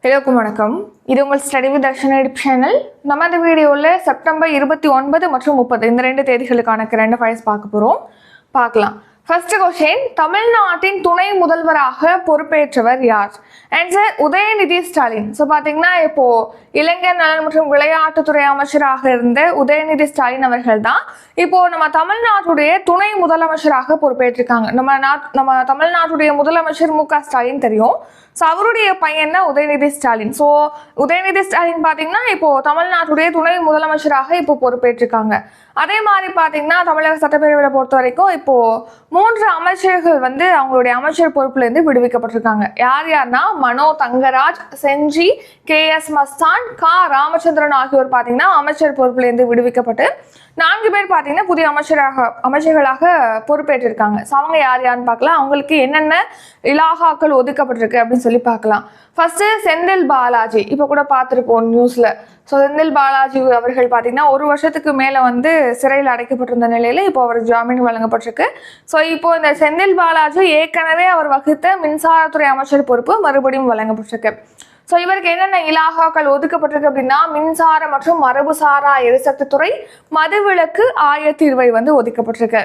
எல்லாருக்கும் வணக்கம். இது உங்கள் study with Darshan YouTube channel. நம்ம இந்த வீடியோவில் செப்டம்பர் 29 மற்றும் 30 இந்த 2 தேதிகளுக்கான கரண்ட் அஃபேர்ஸ் பார்க்கலாம். ஃபர்ஸ்ட் கொஸ்டின், தமிழ்நாட்டின் துணை முதல்வராக பொறுப்பேற்றவர் யார்? ஆன்சர் உதயநிதி ஸ்டாலின். ஸோ பார்த்தீங்கன்னா இப்போ இளைஞர் நலன் மற்றும் விளையாட்டுத்துறை அமைச்சராக இருந்த உதயநிதி ஸ்டாலின் அவர்கள் தான் இப்போ நம்ம தமிழ்நாட்டுடைய துணை முதலமைச்சராக பொறுப்பேற்றிருக்காங்க. நம்ம தமிழ்நாட்டுடைய முதலமைச்சர் மு.க. ஸ்டாலின் தெரியும். ஸோ அவருடைய பையன் தான் உதயநிதி ஸ்டாலின். ஸோ உதயநிதி ஸ்டாலின் பார்த்தீங்கன்னா இப்போ தமிழ்நாட்டுடைய துணை முதலமைச்சராக இப்போ பொறுப்பேற்றிருக்காங்க. அதே மாதிரி பார்த்தீங்கன்னா தமிழக சட்டப்பேரவையை பொறுத்த வரைக்கும் இப்போ 3 அமைச்சர்கள் அவங்களுடைய அமைச்சர் பொறுப்புல இருந்து விடுவிக்கப்பட்டிருக்காங்க. யார்னா மனோ தங்கராஜ், செஞ்சி, KS மஸ்தான், ராமச்சந்திரன் ஆகியோர் பார்த்தீங்கன்னா அமைச்சர் பொறுப்புல இருந்து விடுவிக்கப்பட்டு 4 பேர் பார்த்தீங்கன்னா புதிய அமைச்சர்களாக பொறுப்பேற்றிருக்காங்க. ஸோ அவங்க யாருன்னு பார்க்கலாம். அவங்களுக்கு என்னென்ன இலாகாக்கள் ஒதுக்கப்பட்டிருக்கு அப்படின்னு சொல்லி பார்க்கலாம். ஃபர்ஸ்ட் செந்தில் பாலாஜி, இப்போ கூட பார்த்துருப்போம் நியூஸ்ல. ஸோ செந்தில் பாலாஜி அவர்கள் பார்த்தீங்கன்னா 1 வருஷத்துக்கு மேலே சிறையில் அடைக்கப்பட்டிருந்த நிலையில இப்போ அவர் ஜாமீன் வழங்கப்பட்டிருக்கு. ஸோ இப்போ இந்த செந்தில் பாலாஜி ஏற்கனவே அவர் வகித்த மின்சாரத்துறை அமைச்சர் பொறுப்பு மறுபடியும் வழங்கப்பட்டிருக்கு. ஸோ இவருக்கு என்னென்ன இலாகாக்கள் ஒதுக்கப்பட்டிருக்கு அப்படின்னா மின்சார மற்றும் மரபுசாரா எரிசக்தி துறை, மதுவிலக்கு, ஆயத்தீர்வை ஒதுக்கப்பட்டிருக்கு.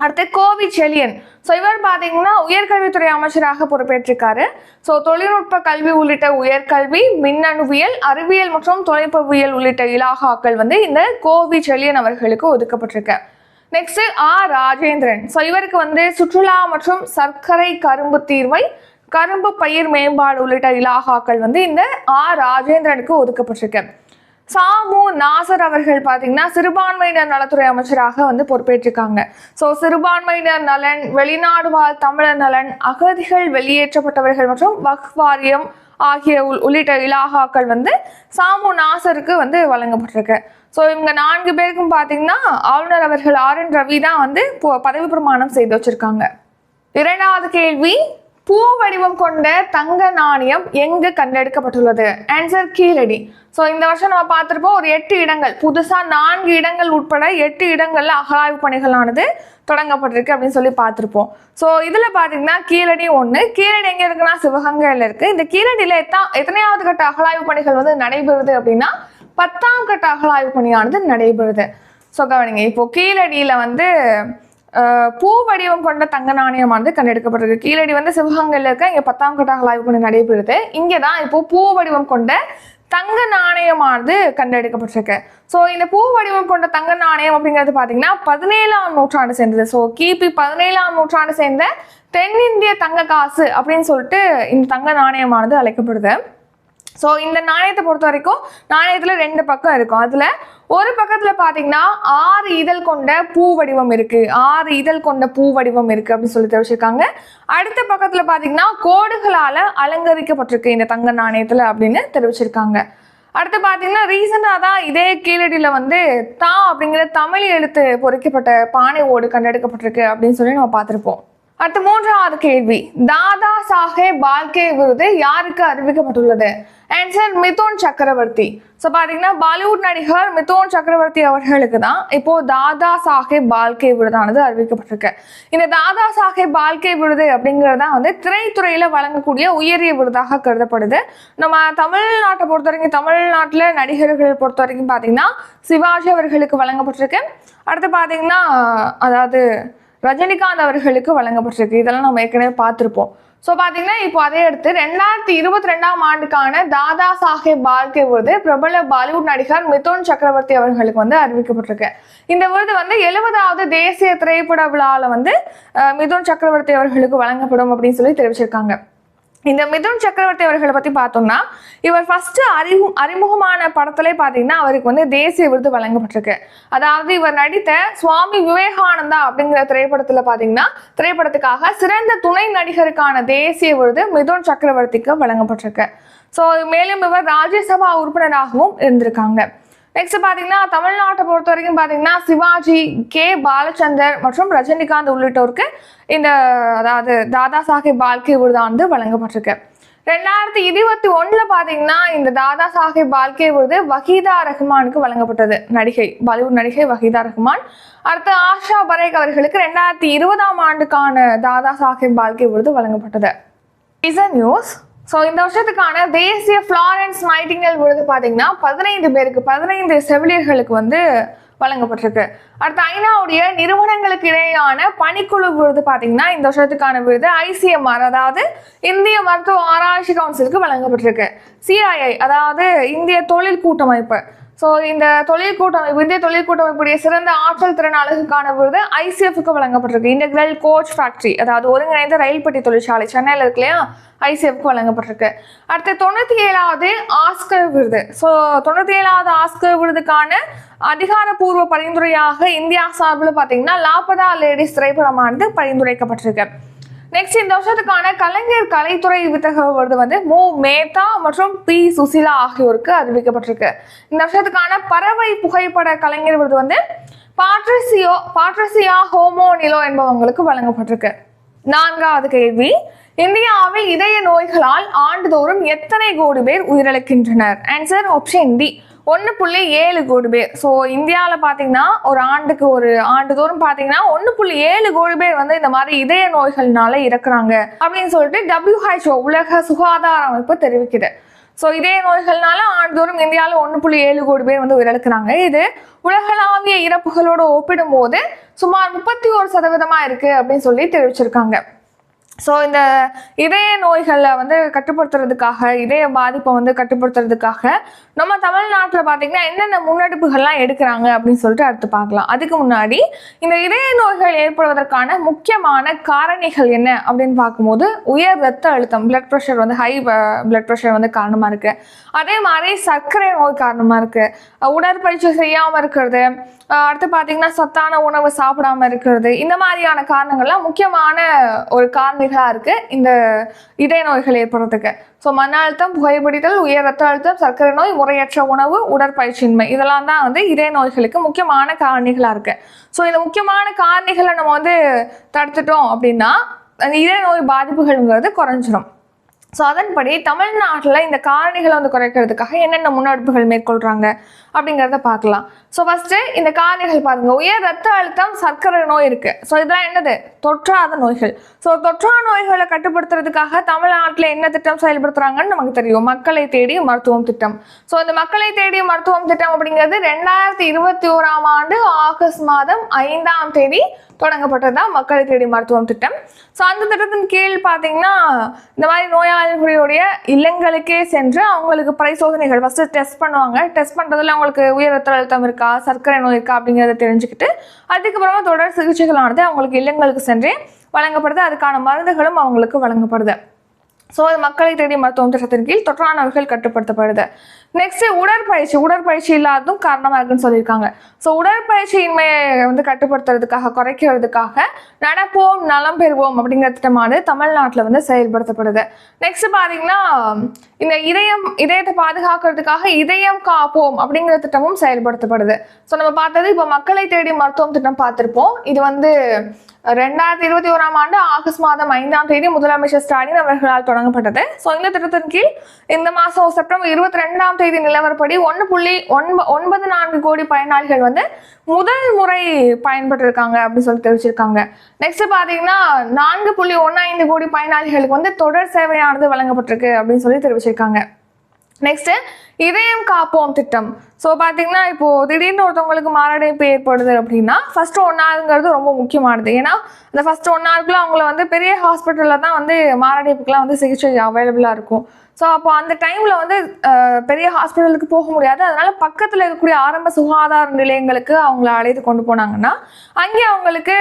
அடுத்து கோவி செழியன். ஸோ இவர் பார்த்தீங்கன்னா உயர்கல்வித்துறை அமைச்சராக பொறுப்பேற்றிருக்காரு. ஸோ தொழில்நுட்ப கல்வி உள்ளிட்ட உயர்கல்வி, மின்னணுவியல், அறிவியல் மற்றும் தொழில்நுட்பவியல் உள்ளிட்ட இலாகாக்கள் இந்த கோவி செழியன் அவர்களுக்கு ஒதுக்கப்பட்டிருக்கு. நெக்ஸ்ட் ராஜேந்திரன். ஸோ இவருக்கு சுற்றுலா மற்றும் சர்க்கரை கரும்பு தீர்வை, கரும்பு பயிர் மேம்பாடு உள்ளிட்ட இலாகாக்கள் இந்த ராஜேந்திரனுக்கு ஒதுக்கப்பட்டிருக்கு. சாமு நாசர் அவர்கள் பார்த்தீங்கன்னா சிறுபான்மையினர் நலத்துறை அமைச்சராக பொறுப்பேற்றிருக்காங்க. ஸோ சிறுபான்மையினர் நலன், வெளிநாடு வாழ் தமிழர் நலன், அகதிகள், வெளியேற்றப்பட்டவர்கள் மற்றும் வக்ஃப் வாரியம் ஆகிய உள்ளிட்ட இலாகாக்கள் சாமு நாசருக்கு வழங்கப்பட்டிருக்கு. ஸோ இவங்க 4 பேருக்கும் பார்த்தீங்கன்னா ஆளுநர் அவர்கள் RN ரவி தான் பதவி பிரமாணம் செய்து வச்சிருக்காங்க. 2வது கேள்வி, பூ வடிவம் கொண்ட தங்க நாணயம் எங்கு கண்டெடுக்கப்பட்டுள்ளது? ஆன்சர் கீழடி. ஸோ இந்த வருஷம் நம்ம பார்த்துருப்போம் ஒரு 8 இடங்கள், புதுசாக 4 இடங்கள் உட்பட 8 இடங்கள்ல அகழாய்வு பணிகளானது தொடங்கப்பட்டிருக்கு அப்படின்னு சொல்லி பார்த்துருப்போம். ஸோ இதில் பார்த்தீங்கன்னா கீழடி 1. கீழடி எங்கே இருக்குன்னா சிவகங்கையில் இருக்கு. இந்த கீழடியில் எத்தனையாவது கட்ட அகழாய்வு பணிகள் நடைபெறுது அப்படின்னா 10ஆம் கட்ட அகழாய்வு பணியானது நடைபெறுது. ஸோ கவனிங்க, இப்போ கீழடியில் பூ வடிவம் கொண்ட தங்க நாணயமானது கண்டெடுக்கப்பட்டிருக்கு. கீழடி சிவகங்கையில் இருக்க இங்கே 10ஆம் கட்ட அகழாய்வு பணி நடைபெறுது. இங்கே தான் இப்போ பூ வடிவம் கொண்ட தங்க நாணயமானது கண்டெடுக்கப்பட்டிருக்கு. ஸோ இந்த பூ வடிவம் கொண்ட தங்க நாணயம் அப்படிங்கிறது பார்த்தீங்கன்னா 17ஆம் நூற்றாண்டு சேர்ந்தது. ஸோ கிபி 17ஆம் நூற்றாண்டு சேர்ந்த தென்னிந்திய தங்க காசு அப்படின்னு சொல்லிட்டு இந்த தங்க நாணயமானது அழைக்கப்படுது. ஸோ இந்த நாணயத்தை பொறுத்த வரைக்கும் நாணயத்தில் 2 பக்கம் இருக்கும். அதில் ஒரு பக்கத்தில் பார்த்தீங்கன்னா 6 இதழ் கொண்ட பூ வடிவம் இருக்கு, 6 இதழ் கொண்ட பூ வடிவம் இருக்கு அப்படின்னு சொல்லி தெரிவிச்சிருக்காங்க. அடுத்த பக்கத்தில் பார்த்தீங்கன்னா கோடுகளால் அலங்கரிக்கப்பட்டிருக்கு இந்த தங்க நாணயத்தில் அப்படின்னு தெரிவிச்சிருக்காங்க. அடுத்து பார்த்தீங்கன்னா ரீசெண்டாக தான் இதே கீழடியில் தா அப்படிங்கிற தமிழ் எழுத்து பொறிக்கப்பட்ட பானை ஓடு கண்டெடுக்கப்பட்டிருக்கு அப்படின்னு சொல்லி நம்ம பார்த்துருப்போம். அடுத்து 3வது கேள்வி, தாதா சாஹேப் பால்கே விருது யாருக்கு அறிவிக்கப்பட்டுள்ளது? ஆன்சர் மிதுன் சக்கரவர்த்தி. ஸோ பார்த்தீங்கன்னா பாலிவுட் நடிகர் மிதுன் சக்கரவர்த்தி அவர்களுக்கு தான் இப்போ தாதா சாஹேப் பால்கே விருதானது அறிவிக்கப்பட்டிருக்கு. இந்த தாதா சாஹேப் பால்கே விருது அப்படிங்கிறது தான் திரைத்துறையில் வழங்கக்கூடிய உயரிய விருதாக கருதப்படுது. நம்ம தமிழ்நாட்டை பொறுத்த வரைக்கும், தமிழ்நாட்டில் நடிகர்கள் பொறுத்த வரைக்கும் பார்த்தீங்கன்னா சிவாஜி அவர்களுக்கு வழங்கப்பட்டிருக்கு. அடுத்து பார்த்தீங்கன்னா அதாவது ரஜினிகாந்த் அவர்களுக்கு வழங்கப்பட்டிருக்கு. இதெல்லாம் நம்ம ஏற்கனவே பார்த்துருப்போம். ஸோ பார்த்தீங்கன்னா இப்போ அதே அடுத்து 2022ஆம் ஆண்டுக்கான தாதா சாஹேப் பால்கே விருது பிரபல பாலிவுட் நடிகர் மிதுன் சக்கரவர்த்தி அவர்களுக்கு அறிவிக்கப்பட்டிருக்கு. இந்த விருது 70வது தேசிய திரைப்பட விழாவில் மிதுன் சக்கரவர்த்தி அவர்களுக்கு வழங்கப்படும் அப்படின்னு சொல்லி தெரிவிச்சிருக்காங்க. இந்த மிதுன் சக்கரவர்த்தி அவர்களை பற்றி பார்த்தோம்னா இவர் ஃபர்ஸ்ட் அறிமுகமான படத்திலே பார்த்தீங்கன்னா அவருக்கு தேசிய விருது வழங்கப்பட்டிருக்கு. அதாவது இவர் நடித்த சுவாமி விவேகானந்தா அப்படிங்கிற திரைப்படத்துக்காக சிறந்த துணை நடிகருக்கான தேசிய விருது மிதுன் சக்கரவர்த்திக்கு வழங்கப்பட்டிருக்கு. ஸோ மேலும் இவர் ராஜ்யசபா உறுப்பினராகவும் இருந்திருக்காங்க. நெக்ஸ்ட் பார்த்தீங்கன்னா தமிழ்நாட்டை பொறுத்த வரைக்கும் பார்த்தீங்கன்னா சிவாஜி, கே பாலச்சந்தர் மற்றும் ரஜினிகாந்த் உள்ளிட்டோருக்கு இந்த அதாவது தாதா சாஹேப் பால்கே விருது வழங்கப்பட்டிருக்கு. 2021 பார்த்தீங்கன்னா இந்த தாதா சாஹேப் பால்கே விருது வஹீதா ரஹ்மானுக்கு வழங்கப்பட்டது. பாலிவுட் நடிகை வஹீதா ரஹ்மான். அடுத்து ஆஷா பரேக் அவர்களுக்கு 2020ஆம் ஆண்டுக்கான தாதா சாஹேப் பால்கே விருது வழங்கப்பட்டது. நியூஸ் ஸோ இந்த வருஷத்துக்கான தேசிய ஃப்ளாரன்ஸ் நைட்டிங்கேல் விருது பார்த்தீங்கன்னா 15 செவிலியர்களுக்கு வந்து வழங்கப்பட்டிருக்கு. அடுத்து ஐநாவுடைய நிறுவனங்களுக்கு இடையேயான பணிக்குழு விருது பார்த்தீங்கன்னா இந்த வருஷத்துக்கான விருது ICMR அதாவது இந்திய மருத்துவ ஆராய்ச்சி கவுன்சிலுக்கு வழங்கப்பட்டிருக்கு. CII அதாவது இந்திய தொழில் கூட்டமைப்பு. ஸோ இந்த இந்திய தொழில் கூட்டமைப்புடைய சிறந்த ஆற்றல் திறன் அழகுக்கான விருது ICFக்கு வழங்கப்பட்டிருக்கு. இன்டெகிரல் கோச் ஃபேக்டரி அதாவது ஒருங்கிணைந்த ரயில் பெட்டி தொழிற்சாலை சென்னையில் இருக்கு இல்லையா, ICFக்கு வழங்கப்பட்டிருக்கு. அடுத்து 97வது ஆஸ்கர் விருது. ஸோ 97வது ஆஸ்கர் விருதுக்கான அதிகாரப்பூர்வ பரிந்துரையாக இந்தியா சார்பில் பார்த்தீங்கன்னா லாபதா லேடிஸ் திரைப்படமானது பரிந்துரைக்கப்பட்டிருக்கு. நெக்ஸ்ட் இந்த வருஷத்துக்கான கலைஞர் கலைத்துறை வித்தக விருது வந்து மு மேத்தா மற்றும் P சுசிலா ஆகியோருக்கு அறிவிக்கப்பட்டிருக்கு. இந்த வருஷத்துக்கான பறவை புகைப்பட கலைஞர் விருது வந்து பாட்ரிசியா ஹோமோனிலோ என்பவங்களுக்கு வழங்கப்பட்டிருக்கு. 4வது கேள்வி, இந்தியாவில் இதய நோய்களால் ஆண்டுதோறும் எத்தனை கோடி பேர் உயிரிழக்கின்றனர்? ஆன்சர் ஆப்ஷன் டி 1.7 கோடி பேர். ஸோ இந்தியாவில் பார்த்தீங்கன்னா ஆண்டுதோறும் பார்த்தீங்கன்னா 1.7 கோடி பேர் வந்து இந்த மாதிரி இதய நோய்கள்னால இறக்குறாங்க அப்படின்னு சொல்லிட்டு WHO உலக சுகாதார அமைப்பு தெரிவிக்குது. ஸோ இதய நோய்கள்னால ஆண்டுதோறும் இந்தியாவில் 1.7 கோடி பேர் வந்து உயிரிழக்கிறாங்க. இது உலகளாவிய இறப்புகளோடு ஒப்பிடும்போது சுமார் 31% இருக்கு அப்படின்னு சொல்லி தெரிவிச்சிருக்காங்க. ஸோ இந்த இதய நோய்களை வந்து கட்டுப்படுத்துறதுக்காக, இதய பாதிப்பை வந்து கட்டுப்படுத்துறதுக்காக நம்ம தமிழ்நாட்டில் பார்த்தீங்கன்னா என்னென்ன முன்னெடுப்புகள்லாம் எடுக்கிறாங்க அப்படின்னு சொல்லிட்டு அடுத்து பார்க்கலாம். அதுக்கு முன்னாடி இந்த இதய நோய்கள் ஏற்படுவதற்கான முக்கியமான காரணிகள் என்ன அப்படின்னு பார்க்கும்போது உயர் ரத்த அழுத்தம், பிளட் ப்ரெஷர் வந்து ஹை பிளட் ப்ரெஷர் வந்து காரணமாக இருக்குது. அதே மாதிரி சர்க்கரை நோய் காரணமாக இருக்குது, உடற்பயிற்சி செய்யாமல் இருக்கிறது, அடுத்து பார்த்தீங்கன்னா சத்தான உணவு சாப்பிடாம இருக்கிறது, இந்த மாதிரியான காரணங்கள்லாம் முக்கியமான ஒரு காரணிகளாக இருக்குது இந்த இதய நோய்கள் ஏற்படுறதுக்கு. ஸோ மன அழுத்தம், புகைப்பிடித்தல், உயர் ரத்த அழுத்தம், சர்க்கரை நோய், முறையற்ற உணவு, உடற்பயிற்சியின்மை இதெல்லாம் தான் வந்து இதய நோய்களுக்கு முக்கியமான காரணிகளாக இருக்குது. ஸோ இந்த முக்கியமான காரணிகளை நம்ம வந்து தடுத்துட்டோம் அப்படின்னா அந்த இதய நோய் பாதிப்புகள்ங்கிறது குறைஞ்சிடும். ஸோ அதன்படி தமிழ்நாட்டில் இந்த காரணிகளை வந்து குறைக்கிறதுக்காக என்னென்ன முன்னெடுப்புகள் மேற்கொள்கிறாங்க அப்படிங்கிறத பார்க்கலாம். ஸோ ஃபஸ்ட்டு இந்த காரணிகள் பாருங்கள். உயர் ரத்த அழுத்தம், சர்க்கரை நோய் இருக்குது. ஸோ இதெல்லாம் என்னது? தொற்றாத நோய்கள். ஸோ தொற்றா நோய்களை கட்டுப்படுத்துறதுக்காக தமிழ்நாட்டில் என்ன திட்டம் செயல்படுத்துகிறாங்கன்னு நமக்கு தெரியும், மக்களை தேடி மருத்துவம் திட்டம். ஸோ இந்த மக்களை தேடி மருத்துவம் திட்டம் அப்படிங்கிறது 2021ஆம் ஆண்டு ஆகஸ்ட் மாதம் 5ஆம் தேதி தொடங்கப்பட்டது தான் மக்களை தேடி மருத்துவம் திட்டம். ஸோ அந்த திட்டத்தின் கீழ் பார்த்தீங்கன்னா இந்த மாதிரி நோயாளிகளுடைய இல்லங்களுக்கே சென்று அவங்களுக்கு பரிசோதனைகள் ஃபஸ்ட்டு டெஸ்ட் பண்ணுவாங்க. டெஸ்ட் பண்ணுறதுல அவங்களுக்கு உயர் ரத்த அழுத்தம் இருக்கா, சர்க்கரை நோய் இருக்கா அப்படிங்கிறத தெரிஞ்சுக்கிட்டு அதுக்கப்புறமா தொடர் சிகிச்சைகளானது அவங்களுக்கு இல்லங்களுக்கு சென்று வழங்கப்படுது. அதுக்கான மருந்துகளும் அவங்களுக்கு வழங்கப்படுது. ஸோ மக்களை தேடி மருத்துவம் திட்டத்தின் கீழ் தொற்றா நோய்கள் கட்டுப்படுத்தப்படுது. நெக்ஸ்ட் உடற்பயிற்சி இல்லாததும் காரணமாக இருக்குன்னு சொல்லியிருக்காங்க. ஸோ உடற்பயிற்சியின்மையை வந்து கட்டுப்படுத்துறதுக்காக, குறைக்கிறதுக்காக நடப்போம் நலம் பெறுவோம் அப்படிங்கிற திட்டமானது தமிழ்நாட்டில் வந்து செயல்படுத்தப்படுது. நெக்ஸ்ட் பார்த்தீங்கன்னா இந்த இதயத்தை பாதுகாக்கிறதுக்காக இதயம் காப்போம் அப்படிங்கிற திட்டமும் செயல்படுத்தப்படுது. ஸோ நம்ம பார்த்தது இப்போ மக்களை தேடி மருத்துவம் திட்டம் பார்த்துருப்போம். இது வந்து 2021ஆம் ஆண்டு ஆகஸ்ட் மாதம் 5ஆம் தேதி முதலமைச்சர் ஸ்டாலின் அவர்களால் தொடங்கப்பட்டது. ஸோ இந்த திட்டத்தின் கீழ் இந்த மாதம் செப்டம்பர் 22ஆம் தேதி நிலவரப்படி 1.94 கோடி பயனாளிகள் வந்து முதல் முறை பயன்பெற்றிருக்காங்க அப்படின்னு சொல்லி தெரிவிச்சிருக்காங்க. நெக்ஸ்ட் பார்த்தீங்கன்னா 4.15 கோடி பயனாளிகளுக்கு வந்து தொடர் சேவையானது வழங்கப்பட்டிருக்கு அப்படின்னு சொல்லி தெரிவிச்சிருக்காங்க. நெக்ஸ்ட் இதயம் காப்போம் திட்டம். ஸோ பார்த்தீங்கன்னா இப்போது திடீர்னு ஒருத்தவங்களுக்கு மாரடைப்பு ஏற்படுது அப்படின்னா ஃபர்ஸ்ட் 1 நாளுங்கிறது ரொம்ப முக்கியமானது. ஏன்னா இந்த ஃபர்ஸ்ட் 1 நாளுக்குள்ள அவங்கள வந்து பெரிய ஹாஸ்பிட்டலில் தான் வந்து மாரடைப்புக்கெலாம் வந்து சிகிச்சை அவைலபிளாக இருக்கும். ஸோ அப்போ அந்த டைமில் வந்து பெரிய ஹாஸ்பிட்டலுக்கு போக முடியாது. அதனால பக்கத்தில் இருக்கக்கூடிய ஆரம்ப சுகாதார நிலையங்களுக்கு அவங்கள அழைத்து கொண்டு போனாங்கன்னா அங்கே அவங்களுக்கு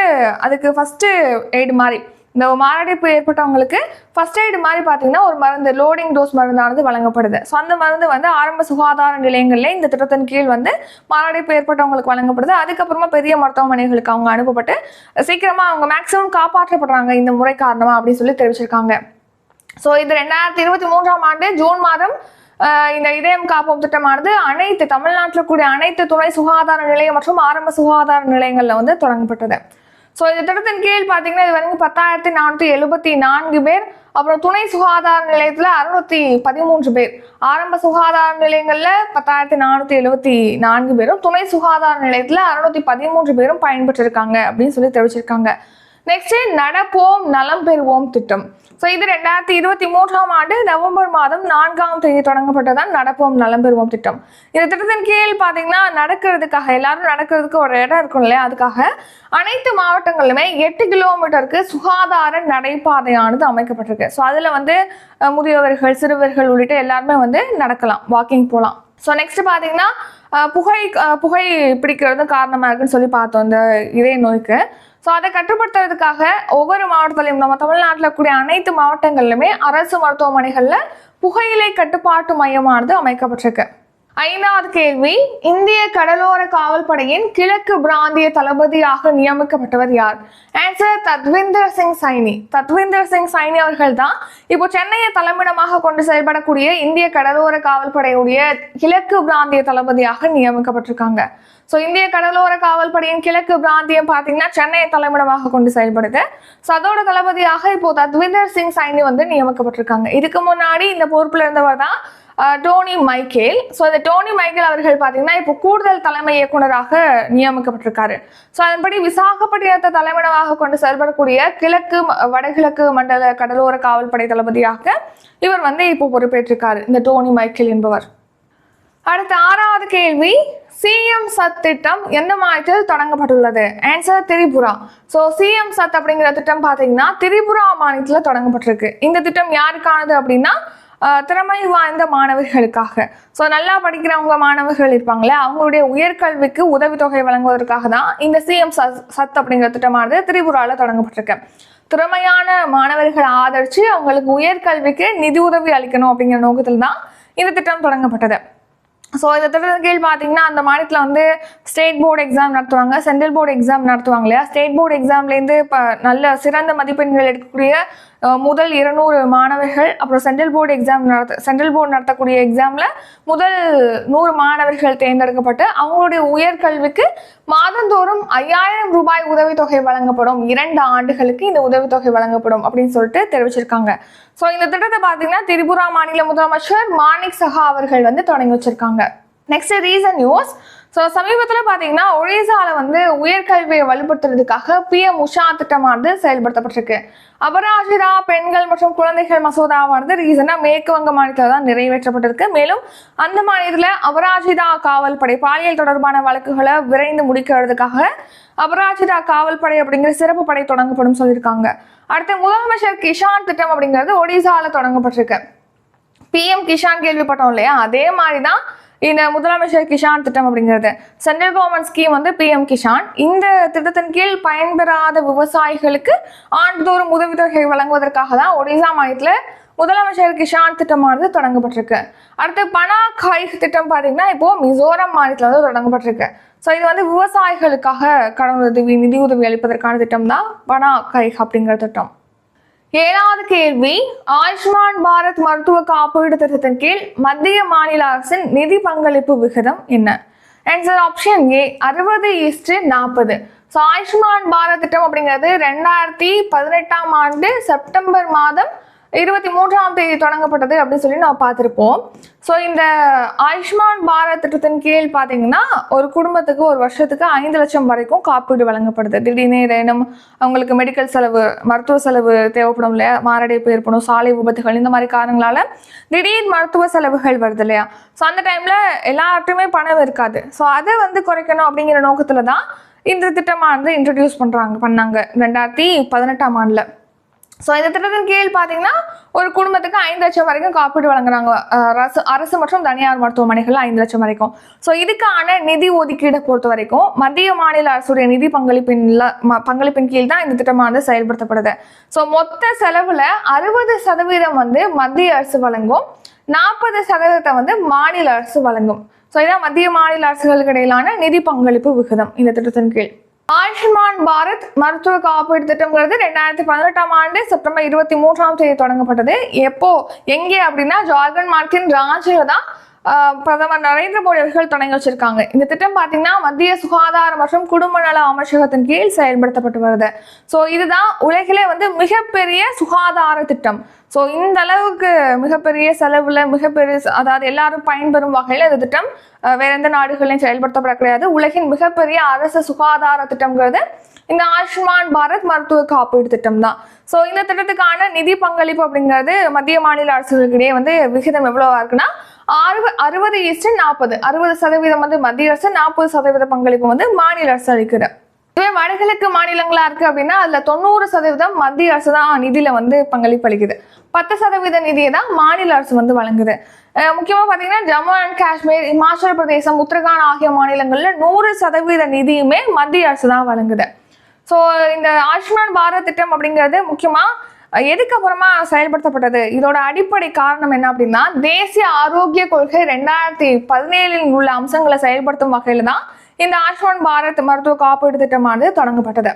அதுக்கு ஃபஸ்ட்டு எய்டு மாதிரி இந்த மாரடைப்பு ஏற்பட்டவங்களுக்கு ஃபர்ஸ்ட் எய்டு மாதிரி பார்த்தீங்கன்னா ஒரு மருந்து, லோடிங் டோஸ் மருந்தானது வழங்கப்படுது. ஸோ அந்த மருந்து வந்து ஆரம்ப சுகாதார நிலையங்களில் இந்த திட்டத்தின் கீழ் வந்து மாரடைப்பு ஏற்பட்டவங்களுக்கு வழங்கப்படுது. அதுக்கப்புறமா பெரிய மருத்துவமனைகளுக்கு அவங்க அனுப்பப்பட்டு சீக்கிரமாக அவங்க மேக்ஸிமம் காப்பாற்றப்படுறாங்க இந்த முறை காரணமாக அப்படின்னு சொல்லி தெரிவிச்சிருக்காங்க. ஸோ இது 2023ஆம் ஆண்டு ஜூன் மாதம் இந்த இதயம் காப்போம் திட்டமானது தமிழ்நாட்டில் கூடிய அனைத்து துணை சுகாதார நிலையம் மற்றும் ஆரம்ப சுகாதார நிலையங்களில் வந்து தொடங்கப்பட்டது. ஸோ இந்த திட்டத்தின் கீழ் பார்த்தீங்கன்னா இது வரைக்கும் 10,474 பேர், அப்புறம் துணை சுகாதார நிலையத்தில் 613 பேர், ஆரம்ப சுகாதார நிலையங்களில் 10,474 பேரும், துணை சுகாதார நிலையத்தில் 613 பேரும் பயன்பெற்றிருக்காங்க அப்படின்னு சொல்லி தெரிவிச்சிருக்காங்க. நெக்ஸ்ட் நடப்போம் நலம் பெறுவோம் திட்டம். ஸோ இது 2023ஆம் ஆண்டு நவம்பர் மாதம் 4ஆம் தேதி தொடங்கப்பட்டதான் நடப்போம் நலம் பெறுவோம் திட்டம். இந்த திட்டத்தின் கீழ் பார்த்தீங்கன்னா நடக்கிறதுக்காக எல்லாரும் நடக்கிறதுக்கு ஒரு இடம் இருக்கும் இல்லையா, அதுக்காக அனைத்து மாவட்டங்களிலுமே 8 கிலோமீட்டருக்கு சுகாதார நடைபாதையானது அமைக்கப்பட்டிருக்கு. ஸோ அதில் வந்து முதியவர்கள் சிறுவர்கள் உள்ளிட்ட எல்லாருமே வந்து நடக்கலாம், வாக்கிங் போகலாம். ஸோ நெக்ஸ்ட் பார்த்தீங்கன்னா புகை பிடிக்கிறதும் காரணமாக இருக்குன்னு சொல்லி பார்த்தோம் இந்த இதய நோய்க்கு. ஸோ அதை கட்டுப்படுத்துறதுக்காக ஒவ்வொரு மாவட்டத்திலையும் நம்ம தமிழ்நாட்டில் கூடிய அனைத்து மாவட்டங்களிலுமே அரசு மருத்துவமனைகளில் புகையிலை கட்டுப்பாட்டு மையமானது அமைக்கப்பட்டிருக்கு. 5வது கேள்வி, இந்திய கடலோர காவல்படையின் கிழக்கு பிராந்திய தளபதியாக நியமிக்கப்பட்டவர் யார்? ஆன்சர் தத்விந்தர் சிங் சைனி. தத்விந்தர் சிங் சைனி அவர்கள் தான் இப்போ சென்னையை தலைமையிடமாக கொண்டு செயல்படக்கூடிய இந்திய கடலோர காவல்படையுடைய கிழக்கு பிராந்திய தளபதியாக நியமிக்கப்பட்டிருக்காங்க. ஸோ இந்திய கடலோர காவல்படையின் கிழக்கு பிராந்தியம் பார்த்தீங்கன்னா சென்னையை தலைமையிடமாக கொண்டு செயல்படுது. ஸோ அதோட தளபதியாக இப்போ தத்விந்தர் சிங் சைனி வந்து நியமிக்கப்பட்டிருக்காங்க. இதுக்கு முன்னாடி இந்த பொறுப்புல இருந்தவர் தான் டோனி மைக்கேல். ஸோ இந்த டோனி மைக்கேல் அவர்கள் பார்த்தீங்கன்னா இப்போ கூடுதல் தலைமை இயக்குநராக நியமிக்கப்பட்டிருக்காரு. ஸோ அதன்படி விசாகப்பட்டினத்தை தலைமையிடமாக கொண்டு செயல்படக்கூடிய வடகிழக்கு மண்டல கடலோர காவல்படை தளபதியாக இவர் வந்து இப்போ பொறுப்பேற்றிருக்காரு, இந்த டோனி மைக்கேல் என்பவர். அடுத்த 6வது கேள்வி, சிஎம் சத் திட்டம் எந்த மாநிலத்தில் தொடங்கப்பட்டுள்ளது? ஆன்சர் திரிபுரா. ஸோ சிஎம் சத் அப்படிங்கிற திட்டம் பார்த்தீங்கன்னா திரிபுரா மாநிலத்தில் தொடங்கப்பட்டிருக்கு. இந்த திட்டம் யாருக்கானது அப்படின்னா திறமை வாய்ந்த மாணவர்களுக்காக. ஸோ நல்லா படிக்கிறவங்க மாணவர்கள் இருப்பாங்களே, அவங்களுடைய உயர்கல்விக்கு உதவித்தொகை வழங்குவதற்காக தான் இந்த சிஎம் சத் அப்படிங்கிற திட்டமானது திரிபுராவில் தொடங்கப்பட்டிருக்கு. திறமையான மாணவர்களை ஆதரித்து அவங்களுக்கு உயர்கல்விக்கு நிதி உதவி அளிக்கணும் அப்படிங்கிற நோக்கத்தில் தான் இந்த திட்டம் தொடங்கப்பட்டது. ஸோ இந்த திட்டத்தின் கீழ் பார்த்தீங்கன்னா அந்த மாநிலத்தில் வந்து ஸ்டேட் போர்டு எக்ஸாம் நடத்துவாங்க, சென்ட்ரல் போர்டு எக்ஸாம் நடத்துவாங்க இல்லையா. ஸ்டேட் போர்டு எக்ஸாம்லேருந்து இப்போ நல்ல சிறந்த மதிப்பெண்கள் எடுக்கக்கூடிய முதல் 200 மாணவர்கள், அப்புறம் சென்ட்ரல் போர்டு நடத்தக்கூடிய எக்ஸாமில் முதல் 100 மாணவர்கள் தேர்ந்தெடுக்கப்பட்டு அவங்களுடைய உயர்கல்விக்கு மாதந்தோறும் 5000 ரூபாய் உதவித்தொகை வழங்கப்படும். 2 ஆண்டுகளுக்கு இந்த உதவித்தொகை வழங்கப்படும் அப்படின்னு சொல்லிட்டு தெரிவிச்சிருக்காங்க. ஸோ இந்த திட்டத்தை பார்த்தீங்கன்னா திரிபுரா மாநில முதலமைச்சர் மாணிக் சஹா அவர்கள் வந்து தொடங்கி வச்சிருக்காங்க. Next reason news. ஸோ சமீபத்தில் பார்த்தீங்கன்னா ஒடிசாவில் வந்து உயர்கல்வியை வலுப்படுத்துறதுக்காக PM உஷா திட்டமானது செயல்படுத்தப்பட்டிருக்கு. அபராஜிதா பெண்கள் மற்றும் குழந்தைகள் மசோதாவானது ரீசனாக மேற்கு வங்க மாநிலத்தில் தான் நிறைவேற்றப்பட்டிருக்கு. மேலும் அந்த மாநிலத்தில் அபராஜிதா காவல்படை பாலியல் தொடர்பான வழக்குகளை விரைந்து முடிக்கிறதுக்காக அபராஜிதா காவல்படை அப்படிங்கிற சிறப்பு படை தொடங்கப்படும் சொல்லியிருக்காங்க. அடுத்து முதலமைச்சர் கிஷான் திட்டம் அப்படிங்கிறது ஒடிசாவில் தொடங்கப்பட்டிருக்கு. PM கிஷான் கேள்விப்பட்டோம் இல்லையா, அதே மாதிரி தான் இந்த முதலமைச்சர் கிஷான் திட்டம் அப்படிங்கிறது சென்ட்ரல் கவர்மெண்ட் ஸ்கீம் வந்து PM கிஷான். இந்த திட்டத்தின் கீழ் பயன்பெறாத விவசாயிகளுக்கு ஆண்டுதோறும் உதவித்தொகை வழங்குவதற்காக தான் ஒடிசா மாநிலத்தில் முதலமைச்சர் கிஷான் திட்டமானது தொடங்கப்பட்டிருக்கு. அடுத்து பனா கைக் திட்டம் பார்த்தீங்கன்னா இப்போ மிசோரம் மாநிலத்தில் வந்து தொடங்கப்பட்டிருக்கு. ஸோ இது வந்து விவசாயிகளுக்காக கடன் உதவி நிதி உதவி அளிப்பதற்கான திட்டம் தான் பனா கைக் அப்படிங்கிற திட்டம். 7வது கேள்வி, ஆயுஷ்மான் பாரத் மருத்துவ காப்பீடு திட்டத்தின் கீழ் மத்திய மாநில அரசின் நிதி பங்களிப்பு விகிதம் என்ன? Answer option A 60:40. So Ayushman Bharat திட்டம் அப்படிங்கிறது 2018ஆம் ஆண்டு செப்டம்பர் மாதம் 23ஆம் தேதி தொடங்கப்பட்டது அப்படின்னு சொல்லி நம்ம பார்த்துருப்போம். ஸோ இந்த ஆயுஷ்மான் பாரத் திட்டத்தின் கீழ் பார்த்தீங்கன்னா ஒரு குடும்பத்துக்கு ஒரு வருஷத்துக்கு 5 லட்சம் வரைக்கும் காப்பீடு வழங்கப்படுது. திடீர்னு ஏதேனும் அவங்களுக்கு மெடிக்கல் செலவு, மருத்துவ செலவு தேவைப்படும் இல்லையா, மாரடைப்பு ஏற்படும், சாலை விபத்துகள், இந்த மாதிரி காரணங்களால திடீர் மருத்துவ செலவுகள் வருது இல்லையா. ஸோ அந்த டைம்ல எல்லார்ட்டுமே பணம் இருக்காது. ஸோ அதை வந்து குறைக்கணும் அப்படிங்கிற நோக்கத்துல தான் இந்த திட்டமானது இன்ட்ரடியூஸ் பண்ணாங்க 2018ஆம் ஆண்டுல. ஸோ இந்த திட்டத்தின் கீழ் பார்த்தீங்கன்னா ஒரு குடும்பத்துக்கு 5 லட்சம் வரைக்கும் காப்பீடு வழங்குறாங்க. அரசு மற்றும் தனியார் மருத்துவமனைகள் 5 லட்சம் வரைக்கும். ஸோ இதுக்கான நிதி ஒதுக்கீடை பொறுத்த வரைக்கும் மத்திய மாநில அரசுடைய நிதி பங்களிப்பின் கீழ் தான் இந்த திட்டமானது செயல்படுத்தப்படுது. ஸோ மொத்த செலவுல 60% வந்து மத்திய அரசு வழங்கும், 40% வந்து மாநில அரசு வழங்கும். ஸோ இதான் மத்திய மாநில அரசுகளுக்கு இடையிலான நிதி பங்களிப்பு விகிதம் இந்த திட்டத்தின் கீழ். ஆயுஷ்மான் பாரத் மருத்துவ காப்பீடு திட்டம்ங்கிறது 2018ஆம் ஆண்டு செப்டம்பர் 23ஆம் தேதி தொடங்கப்பட்டது. எங்கே அப்படின்னா ஜார்க்கண்ட் மாநிலத்தின் ராஞ்சியில தான் பிரதமர் நரேந்திர மோடி அவர்கள் தொடங்கி வச்சிருக்காங்க. இந்த திட்டம் பார்த்தீங்கன்னா மத்திய சுகாதார மற்றும் குடும்ப நல அமைச்சகத்தின் கீழ் செயல்படுத்தப்பட்டு வருது. ஸோ இதுதான் உலகிலே வந்து மிகப்பெரிய சுகாதார திட்டம். ஸோ இந்த அளவுக்கு மிகப்பெரிய செலவுல அதாவது எல்லாரும் பயன்பெறும் வகையில் இந்த திட்டம் வேற எந்த நாடுகளையும் செயல்படுத்தப்பட கிடையாது. உலகின் மிகப்பெரிய அரசு சுகாதார திட்டம்ங்கிறது இந்த ஆயுஷ்மான் பாரத் மருத்துவ காப்பீடு திட்டம் தான். ஸோ இந்த திட்டத்துக்கான நிதி பங்களிப்பு அப்படிங்கிறது மத்திய மாநில அரசுகளுக்கிடையே வந்து விகிதம் எவ்வளவா இருக்குன்னா 60:40. 60% வந்து மத்திய அரசு, 40% பங்களிப்பு வந்து மாநில அரசு அளிக்குது. இதுவே வடகிழக்கு மாநிலங்களா இருக்கு அப்படின்னா அதுல 90% மத்திய அரசு தான் நிதியில வந்து பங்களிப்பு அளிக்குது. 10% நிதியை தான் மாநில அரசு வந்து வழங்குது. முக்கியமா பாத்தீங்கன்னா ஜம்மு அண்ட் காஷ்மீர், இமாச்சல பிரதேசம், உத்தரகாண்ட் ஆகிய மாநிலங்கள்ல 100% நிதியுமே மத்திய அரசு தான் வழங்குது. ஸோ இந்த ஆயுஷ்மான் பாரத் திட்டம் அப்படிங்கிறது முக்கியமா எதுக்கு அப்புறமா செயல்படுத்தப்பட்டது, இதோட அடிப்படை காரணம் என்ன அப்படின்னா தேசிய ஆரோக்கிய கொள்கை 2017 உள்ள அம்சங்களை செயல்படுத்தும் வகையில தான் இந்த ஆயுஷ்மான் பாரத் மருத்துவ காப்பீடு திட்டமானது தொடங்கப்பட்டது.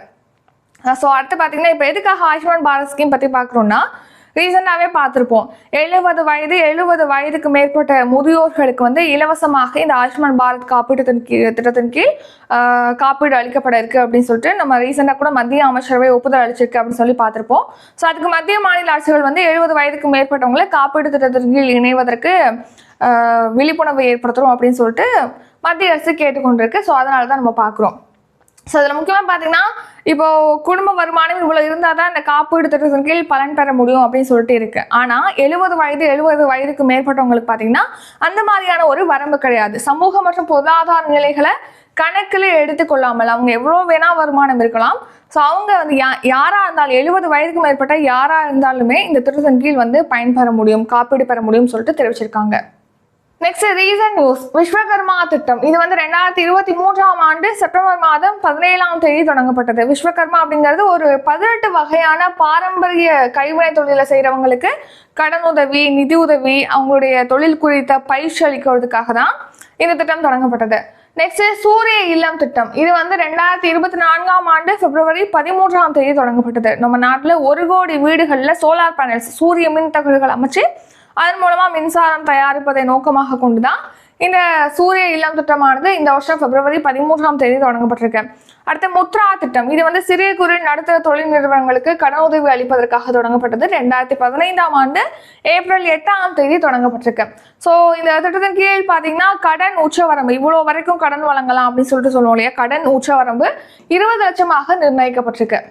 ஸோ அடுத்து பார்த்தீங்கன்னா இப்போ எதுக்காக ஆயுஷ்மான் பாரத் ஸ்கீம் பற்றி பார்க்குறோம்னா ரீசெண்டாகவே பார்த்துருப்போம். 70 வயதுக்கு மேற்பட்ட முதியோர்களுக்கு வந்து இலவசமாக இந்த ஆயுஷ்மான் பாரத் காப்பீடு திட்டத்தின் கீழ் காப்பீடு அளிக்கப்பட இருக்கு அப்படின்னு சொல்லிட்டு நம்ம ரீசெண்டாக கூட மத்திய அமைச்சரவை ஒப்புதல் அளிச்சிருக்கு அப்படின்னு சொல்லி பார்த்துருப்போம். ஸோ அதுக்கு மத்திய மாநில அரசுகள் வந்து 70 வயதுக்கு மேற்பட்டவங்களை காப்பீடு திட்டத்தின் கீழ் இணைவதற்கு விழிப்புணர்வு ஏற்படுத்துறோம் அப்படின்னு சொல்லிட்டு மத்திய அரசு கேட்டுக்கொண்டிருக்கு. ஸோ அதனால தான் நம்ம பார்க்குறோம். ஸோ அதில் முக்கியமாக பார்த்தீங்கன்னா இப்போ குடும்ப வருமானம் இவ்வளோ இருந்தால் தான் இந்த காப்பீடு திட்டத்தின் கீழ் பலன் பெற முடியும் அப்படின்னு சொல்லிட்டு இருக்கு. ஆனால் 70 வயதுக்கு மேற்பட்டவங்களுக்கு பார்த்தீங்கன்னா அந்த மாதிரியான ஒரு வரம்பு கிடையாது. சமூக மற்றும் பொருளாதார நிலைகளை கணக்கில் எடுத்துக்கொள்ளாமல் அவங்க எவ்வளோ வேணா வருமானம் இருக்கலாம். ஸோ அவங்க வந்து யாராக இருந்தாலும் 70 வயதுக்கு மேற்பட்ட யாராக இருந்தாலுமே இந்த திட்டத்தின் கீழ் வந்து பயன்பெற முடியும், காப்பீடு பெற முடியும்னு சொல்லிட்டு தெரிவிச்சிருக்காங்க. நெக்ஸ்ட் ரீசன்ட் நியூஸ் விஸ்வகர்மா திட்டம். இது வந்து 2023ஆம் ஆண்டு செப்டம்பர் மாதம் 17ஆம் தேதி தொடங்கப்பட்டது. விஸ்வகர்மா அப்படிங்கிறது ஒரு 18 வகையான பாரம்பரிய கைவினை தொழிலை செய்யறவங்களுக்கு கடன் உதவி, நிதி உதவி, அவங்களுடைய தொழில் குறித்த பயிற்சி அளிக்கிறதுக்காக தான் இந்த திட்டம் தொடங்கப்பட்டது. நெக்ஸ்ட் சூரிய இல்லம் திட்டம். இது வந்து 2024ஆம் ஆண்டு பிப்ரவரி 13ஆம் தேதி தொடங்கப்பட்டது. நம்ம நாட்டில் 1 கோடி வீடுகளில் சோலார் பேனல்ஸ், சூரிய மின் தகடுகள் அமைச்சு அதன் மூலமா மின்சாரம் தயாரிப்பதை நோக்கமாக கொண்டுதான் இந்த சூரிய இல்லம் திட்டமானது இந்த வருஷம் பிப்ரவரி 13ஆம் தேதி தொடங்கப்பட்டிருக்கு. அடுத்த முத்ரா திட்டம். இது வந்து சிறிய குறு நடுத்தர தொழில் நிறுவனங்களுக்கு கடன் உதவி அளிப்பதற்காக தொடங்கப்பட்டது. 2015ஆம் ஆண்டு ஏப்ரல் 8ஆம் தேதி தொடங்கப்பட்டிருக்கு. ஸோ இந்த திட்டத்தின் கீழ் பார்த்தீங்கன்னா கடன் உச்சவரம்பு இவ்வளோ வரைக்கும் கடன் வழங்கலாம் அப்படின்னு சொல்லிட்டு சொல்லுவோம் இல்லையா, கடன் உச்சவரம்பு 20 லட்சமாக நிர்ணயிக்கப்பட்டிருக்கு.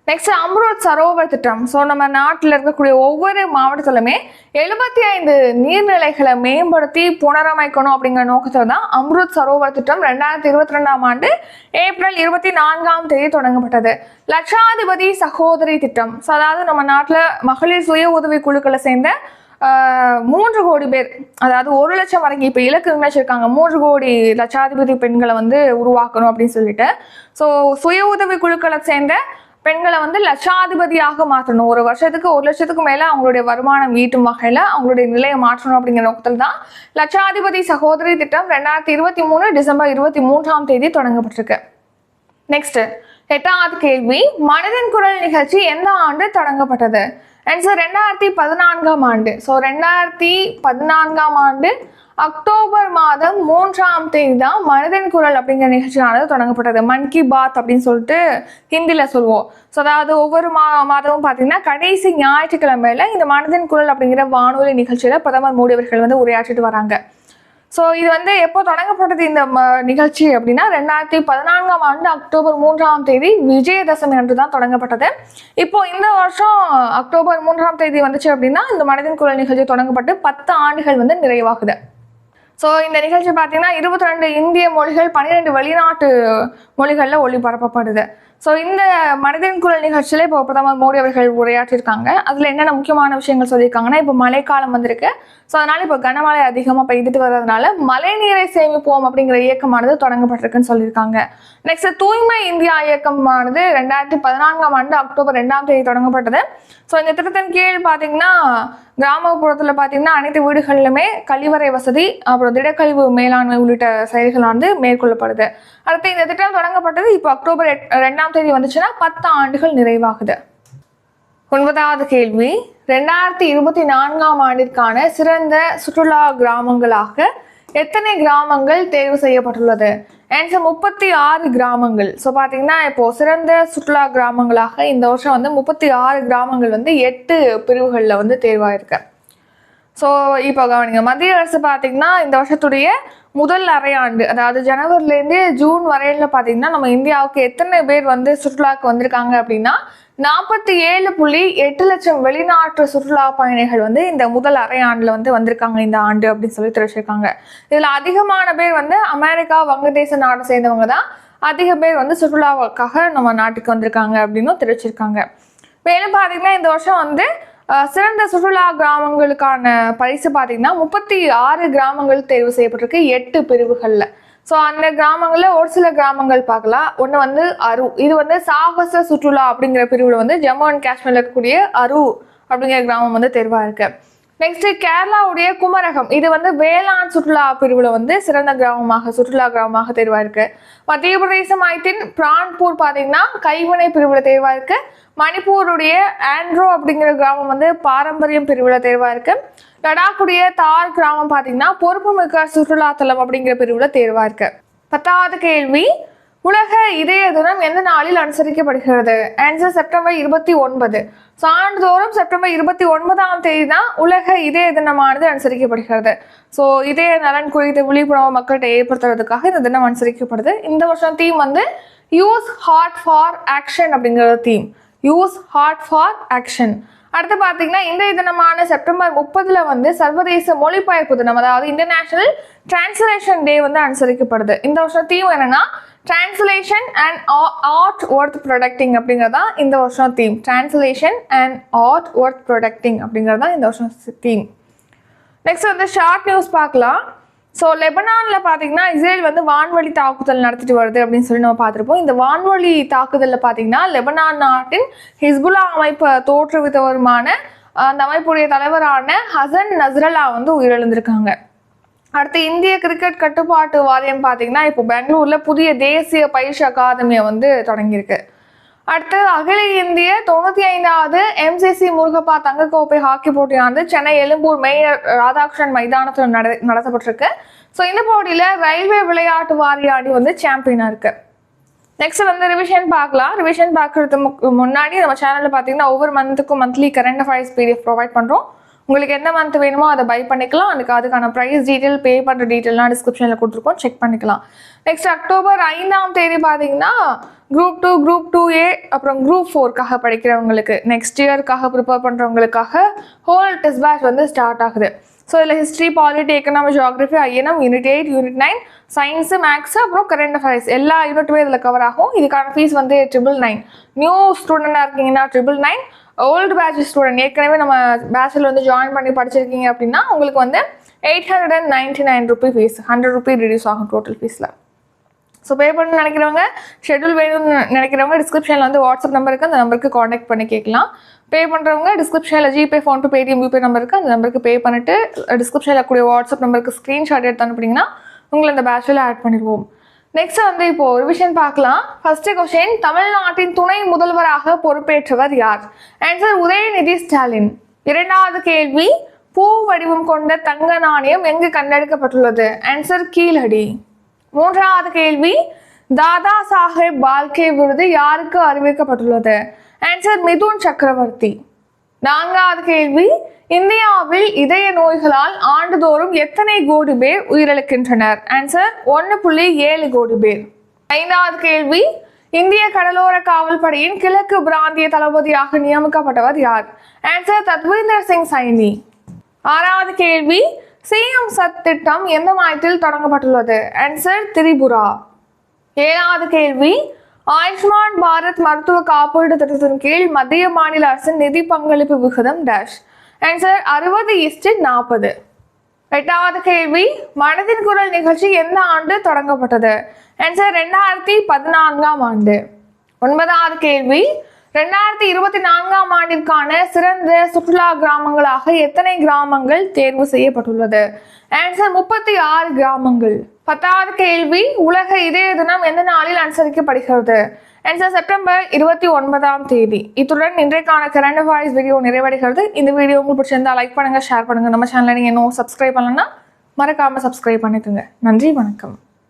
நெக்ஸ்ட் அம்ருத் சரோவர் திட்டம். ஸோ நம்ம நாட்டில் இருக்கக்கூடிய ஒவ்வொரு மாவட்டத்திலுமே 75 நீர்நிலைகளை மேம்படுத்தி புனரமைக்கணும் அப்படிங்கிற நோக்கத்தில் தான் அம்ருத் சரோவர் திட்டம் 2022ஆம் ஆண்டு ஏப்ரல் 24ஆம் தேதி தொடங்கப்பட்டது. லட்சாதிபதி சகோதரி திட்டம். ஸோ அதாவது நம்ம நாட்டில் மகளிர் சுய உதவி குழுக்களை சேர்ந்த 3 கோடி பேர், அதாவது 1 லட்சம் வரைக்கும் இப்போ இலக்கு நிர்ணயிச்சிருக்காங்க 3 கோடி லட்சாதிபதி பெண்களை வந்து உருவாக்கணும் அப்படின்னு சொல்லிட்டு. ஸோ சுய உதவி குழுக்களை சேர்ந்த பெண்களை வந்து லட்சாதிபதியாக மாற்றணும். ஒரு வருஷத்துக்கு 1 லட்சத்துக்கு மேல அவங்களுடைய வருமானம் ஈட்டும் வகையில அவங்களுடைய நிலையை மாற்றணும் அப்படிங்கிற நோக்கத்தில் தான் லட்சாதிபதி சகோதரி திட்டம் 2023 டிசம்பர் 23ஆம் தேதி தொடங்கப்பட்டிருக்கு. நெக்ஸ்ட் 8வது கேள்வி, மனதின் குரல் நிகழ்ச்சி எந்த ஆண்டு தொடங்கப்பட்டது? ஆன்சர் 2014ஆம் ஆண்டு. ஸோ 2014ஆம் ஆண்டு அக்டோபர் மாதம் 3ஆம் தேதி தான் மனதின் குரல் அப்படிங்கிற நிகழ்ச்சியானது தொடங்கப்பட்டது. மன் கி பாத் அப்படின்னு சொல்லிட்டு ஹிந்தியில் சொல்லுவோம். ஸோ அதாவது ஒவ்வொரு மாதமும் பார்த்தீங்கன்னா கடைசி ஞாயிற்றுக்கிழமையில இந்த மனதின் குரல் அப்படிங்கிற வானொலி நிகழ்ச்சியில் பிரதமர் மோடி அவர்கள் வந்து உரையாற்றிட்டு வராங்க. ஸோ இது வந்து எப்போ தொடங்கப்பட்டது இந்த நிகழ்ச்சி அப்படின்னா 2014ஆம் ஆண்டு அக்டோபர் 3ஆம் தேதி விஜயதசமி அன்று தான் தொடங்கப்பட்டது. இப்போ இந்த வருஷம் அக்டோபர் 3ஆம் தேதி வந்துச்சு அப்படின்னா இந்த மனதின் குரல் நிகழ்ச்சி தொடங்கப்பட்டு 10 ஆண்டுகள் வந்து நிறைவாகுது. ஸோ இந்த நிகழ்ச்சி பார்த்தீங்கன்னா 22 இந்திய மொழிகள், 12 வெளிநாட்டு மொழிகளில் ஒளிபரப்பப்படுது. ஸோ இந்த மனதின் குரல் நிகழ்ச்சியில் இப்போ பிரதமர் மோடி அவர்கள் உரையாற்றிருக்காங்க. அதில் என்னென்ன முக்கியமான விஷயங்கள் சொல்லியிருக்காங்கன்னா, இப்போ மழைக்காலம் வந்திருக்கு. ஸோ அதனால் இப்போ கனமழை அதிகமாக பெய்துட்டு வர்றதுனால மழை நீரை சேமிப்போம் அப்படிங்கிற இயக்கமானது தொடங்கப்பட்டிருக்குன்னு சொல்லியிருக்காங்க. நெக்ஸ்ட் தூய்மை இந்தியா இயக்கமானது 2014ஆம் ஆண்டு அக்டோபர் 2ஆம் தேதி தொடங்கப்பட்டது. ஸோ இந்த திட்டத்தின் கீழ் பார்த்தீங்கன்னா கிராமப்புறத்தில் பார்த்தீங்கன்னா அனைத்து வீடுகளிலுமே கழிவறை வசதி, அப்புறம் திடக்கழிவு மேலாண்மை உள்ளிட்ட செயல்களானது மேற்கொள்ளப்படுது. அடுத்து இந்த திட்டம் தொடங்கப்பட்டது இப்போ அக்டோபர் 2ஆம் தேதி வந்துச்சுன்னா 10 ஆண்டுகள் நிறைவாகுது. 9வது கேள்வி, 2024ஆம் ஆண்டிற்கான சிறந்த சுற்றுலா கிராமங்களாக எத்தனை கிராமங்கள் தேர்வு செய்யப்பட்டுள்ளது? ஆன்சர் 36 கிராமங்கள். ஸோ பார்த்தீங்கன்னா இப்போ சிறந்த சுற்றுலா கிராமங்களாக இந்த வருஷம் வந்து 36 கிராமங்கள் வந்து 8 பிரிவுகளில் வந்து தேர்வாயிருக்கு. ஸோ இப்போ கவனிங்க, மத்திய அரசு பார்த்தீங்கன்னா இந்த வருஷத்துடைய முதல் அரையாண்டு, அதாவது ஜனவரிலேருந்து ஜூன் வரையில பார்த்தீங்கன்னா நம்ம இந்தியாவுக்கு எத்தனை பேர் வந்து சுற்றுலாவுக்கு வந்திருக்காங்க அப்படின்னா 47.8 லட்சம் வெளிநாட்டு சுற்றுலா பயணிகள் வந்து இந்த முதல் அரையாண்டில் வந்து வந்திருக்காங்க இந்த ஆண்டு அப்படின்னு சொல்லி தெரிவிச்சிருக்காங்க. இதில் அதிகமான பேர் வந்து அமெரிக்கா, வங்கதேச நாட்டை சேர்ந்தவங்க தான் அதிக பேர் வந்து சுற்றுலாவுக்காக நம்ம நாட்டுக்கு வந்திருக்காங்க அப்படின்னு தெரிவிச்சிருக்காங்க. மேலும் பார்த்தீங்கன்னா இந்த வருஷம் வந்து சிறந்த சுற்றுலா கிராமங்களுக்கான பரிசு பார்த்தீங்கன்னா 36 கிராமங்கள் தேர்வு செய்யப்பட்டிருக்கு 8 பிரிவுகளில். ஸோ அந்த கிராமங்களில் ஒரு சில கிராமங்கள் பார்க்கலாம். ஒன்று வந்து அரு, இது வந்து சாகச சுற்றுலா அப்படிங்கிற பிரிவில் வந்து ஜம்மு அண்ட் காஷ்மீரில் இருக்கக்கூடிய அரு அப்படிங்கிற கிராமம் வந்து தேர்வாக இருக்கு. நெக்ஸ்ட் கேரளாவுடைய குமரகம், இது வந்து வேளாண் சுற்றுலா பிரிவில் வந்து சிறந்த கிராமமாக சுற்றுலா கிராமமாக தேர்வாக இருக்கு. மத்திய பிரதேச மாநிலத்தின் பிரான்பூர் பார்த்தீங்கன்னா கைவினை பிரிவில் தேர்வாக இருக்கு. மணிப்பூருடைய ஆண்ட்ரோ அப்படிங்கிற கிராமம் வந்து பாரம்பரியம் பிரிவில் தேர்வாக இருக்கு. லடாக்குடைய தார் கிராமம் பார்த்தீங்கன்னா பொறுப்புமிக்க சுற்றுலா தலம் அப்படிங்கிற பிரிவில் தேர்வாக இருக்கு. 10வது கேள்வி, உலக இதய தினம் எந்த நாளில் அனுசரிக்கப்படுகிறது? Answer September 29. ஸோ ஆண்டுதோறும் செப்டம்பர் 29ஆம் தேதி தான் உலக இதய தினமானது அனுசரிக்கப்படுகிறது. ஸோ இதய நலன் குறித்த விழிப்புணர்வு மக்கள்கிட்ட ஏற்படுத்துறதுக்காக இந்த தினம் அனுசரிக்கப்படுது. இந்த வருஷம் தீம் வந்து யூஸ் ஹார்ட் ஃபார் ஆக்ஷன் அப்படிங்கிற theme, use heart for action. அடுத்து பார்த்தீங்கன்னா இன்றைய தினமான செப்டம்பர் 30 வந்து சர்வதேச மொழிபெயர்ப்பு தினம், அதாவது இன்டர்நேஷனல் டிரான்ஸ்லேஷன் டே வந்து அனுசரிக்கப்படுது. இந்த வருஷம் தீம் என்னன்னா translation and art worth protecting அப்படிங்கிறதா இந்த வருஷம் theme. Translation and art worth protecting அப்படிங்கிறதா இந்த வருஷம் தீம். நெக்ஸ்ட் வந்து ஷார்ட் நியூஸ் பார்க்கலாம். ஸோ லெபனானில் பார்த்தீங்கன்னா இஸ்ரேல் வந்து வான்வழி தாக்குதல் நடத்திட்டு வருது அப்படின்னு சொல்லி நம்ம பார்த்துருப்போம். இந்த வான்வழி தாக்குதலில் பார்த்தீங்கன்னா லெபனான் நாட்டின் ஹிஸ்புல்லா அமைப்பை தோற்றுவித்தவருமான அந்த அமைப்புடைய தலைவரான ஹசன் நஸ்ரல்லா வந்து உயிரிழந்திருக்காங்க. அடுத்து இந்திய கிரிக்கெட் கட்டுப்பாட்டு வாரியம் பார்த்தீங்கன்னா இப்போ பெங்களூரில் புதிய தேசிய பயிற்சி அகாதமியை வந்து தொடங்கியிருக்கு. அடுத்து அகில இந்திய 95வது MCC முருகப்பா தங்கக்கோப்பை ஹாக்கி போட்டியானது சென்னை எழும்பூர் மேயர் ராதாகிருஷ்ணன் மைதானத்தில் நடத்தப்பட்டிருக்கு. ஸோ இந்த போட்டியில் ரயில்வே விளையாட்டு வாரிய அணி வந்து சாம்பியனாக இருக்கு. நெக்ஸ்ட் வந்து ரிவிஷன் பார்க்கலாம். ரிவிஷன் பார்க்கறதுக்கு முன்னாடி நம்ம சேனலில் பார்த்தீங்கன்னா ஒவ்வொரு மந்த்துக்கும் monthly current affairs PDF provide பண்ணுறோம். உங்களுக்கு எந்த மந்த் வேணுமோ அதை பை பண்ணிக்கலாம். அதுக்கான ப்ரைஸ் டீட்டெயில், பே பண்ணுற டீட்டெயிலாம் டிஸ்கிரிப்ஷனில் கொடுத்துருக்கோம், செக் பண்ணிக்கலாம். நெக்ஸ்ட் அக்டோபர் 5ஆம் தேதி பார்த்தீங்கன்னா குரூப் 2, குரூப் 2A அப்புறம் குரூப் 4க்காக படிக்கிறவங்களுக்கு, நெக்ஸ்ட் இயருக்காக ப்ரிப்பேர் பண்ணுறவங்களுக்காக ஹோல் டெஸ்ட் பேட்ச் வந்து ஸ்டார்ட் ஆகுது. ஸோ இதில் history, polity, economy, geography, INM, unit 8, unit 9, science, maths அப்புறம் கரண்ட் அஃபேர்ஸ் எல்லா யூனிட்டுமே இதில் கவர் ஆகும். இதுக்கான ஃபீஸ் வந்து 999. நியூ ஸ்டூடெண்டாக இருக்கீங்கன்னா 999. ஓல்டு பேட்ச் ஸ்டூடெண்ட் ஏற்கனவே நம்ம பேட்சில் வந்து ஜாயின் பண்ணி படிச்சிருக்கீங்க அப்படின்னா உங்களுக்கு வந்து 899 ரூபி ஃபீஸ், 100 ரூபி ரிடியூஸ் ஆகும் டோட்டல் ஃபீஸில். ஸோ பே பண்ண நினைக்கிறவங்க, ஷெட்யூல் வேணும்னு நினைக்கிறவங்க டிஸ்கிரிப்ஷனில் வந்து வாட்ஸ்அப் நம்பர் இருக்குது, அந்த நம்பருக்கு காண்டாக்ட் பண்ணி கேட்கலாம். பே பண்ணுறவங்க டிஸ்கிரிப்ஷனில் GPay, PhonePe, Paytm, YouPay number இருக்குது, அந்த நம்பருக்கு பே பண்ணிவிட்டு டிஸ்கிரிப்ஷனில் கூடிய வாட்ஸ்அப் நம்பருக்கு ஸ்க்ரீன்ஷாட் எடுத்து அனுப்புனீங்கன்னா உங்களை அந்த பேட்சில் ஆட் பண்ணிடுவோம். நெக்ஸ்ட் வந்து இப்போ ரிவிஷன் பார்க்கலாம். ஃபர்ஸ்ட் கொஸ்டின், தமிழ்நாட்டின் துணை முதல்வராக பொறுப்பேற்றவர் யார்? ஆன்சர் உதயநிதி ஸ்டாலின். 2வது கேள்வி, பூ வடிவம் கொண்ட தங்க நாணயம் எங்கு கண்டெடுக்கப்பட்டுள்ளது? ஆன்சர் கீழடி. 3வது கேள்வி, தாதா சாஹேப் பால்கே விருது யாருக்கு அறிவிக்கப்பட்டுள்ளது? ஆன்சர் மிதுன் சக்கரவர்த்தி. 4வது கேள்வி, இந்தியாவில் இதய நோய்களால் ஆண்டுதோறும் எத்தனை கோடி பேர் உயிரிழக்கின்றனர்? ஆன்சர் 1.7 கோடி பேர். 5வது கேள்வி, இந்திய கடலோர காவல் படையின் கிழக்கு பிராந்திய தளபதியாக நியமிக்கப்பட்டவர் யார்? ஆன்சர் தத்வீந்தர் சிங் சைனி. 6வது கேள்வி, CM சத் திட்டம் எந்த மாநிலத்தில் தொடங்கப்பட்டுள்ளது? ஆன்சர் திரிபுரா. 7வது கேள்வி, ஆயுஷ்மான் பாரத் மருத்துவ காப்பீடு திட்டத்தின் கீழ் மத்திய மாநில அரசின் நிதி பங்களிப்பு விகிதம் டேஷ்? ஆன்சர் 60:40. 8வது கேள்வி, மனதின் குரல் நிகழ்ச்சி எந்த ஆண்டு தொடங்கப்பட்டது? ஆன்சர் 2014ஆம் ஆண்டு. 9வது கேள்வி, 2024ஆம் ஆண்டிற்கான சிறந்த சுற்றுலா கிராமங்களாக எத்தனை கிராமங்கள் தேர்வு செய்யப்பட்டுள்ளது? ஆன்சர் 36 கிராமங்கள். 10வது கேள்வி, உலக இதய தினம் எந்த நாளில் அனுசரிக்கப்படுகிறது? ஆன்சர் செப்டம்பர் 29ஆம் தேதி. இத்துடன் இன்றைக்கான கரண்ட் அஃபேர்ஸ் வீடியோ நிறைவடைகிறது. இந்த வீடியோ உங்களுக்கு பிடிச்சிருந்தா லைக் பண்ணுங்க, ஷேர் பண்ணுங்க. நம்ம சேனலை நீங்க இன்னும் சப்ஸ்கிரைப் பண்ணலன்னா மறக்காம சப்ஸ்கிரைப் பண்ணிக்கோங்க. நன்றி, வணக்கம்.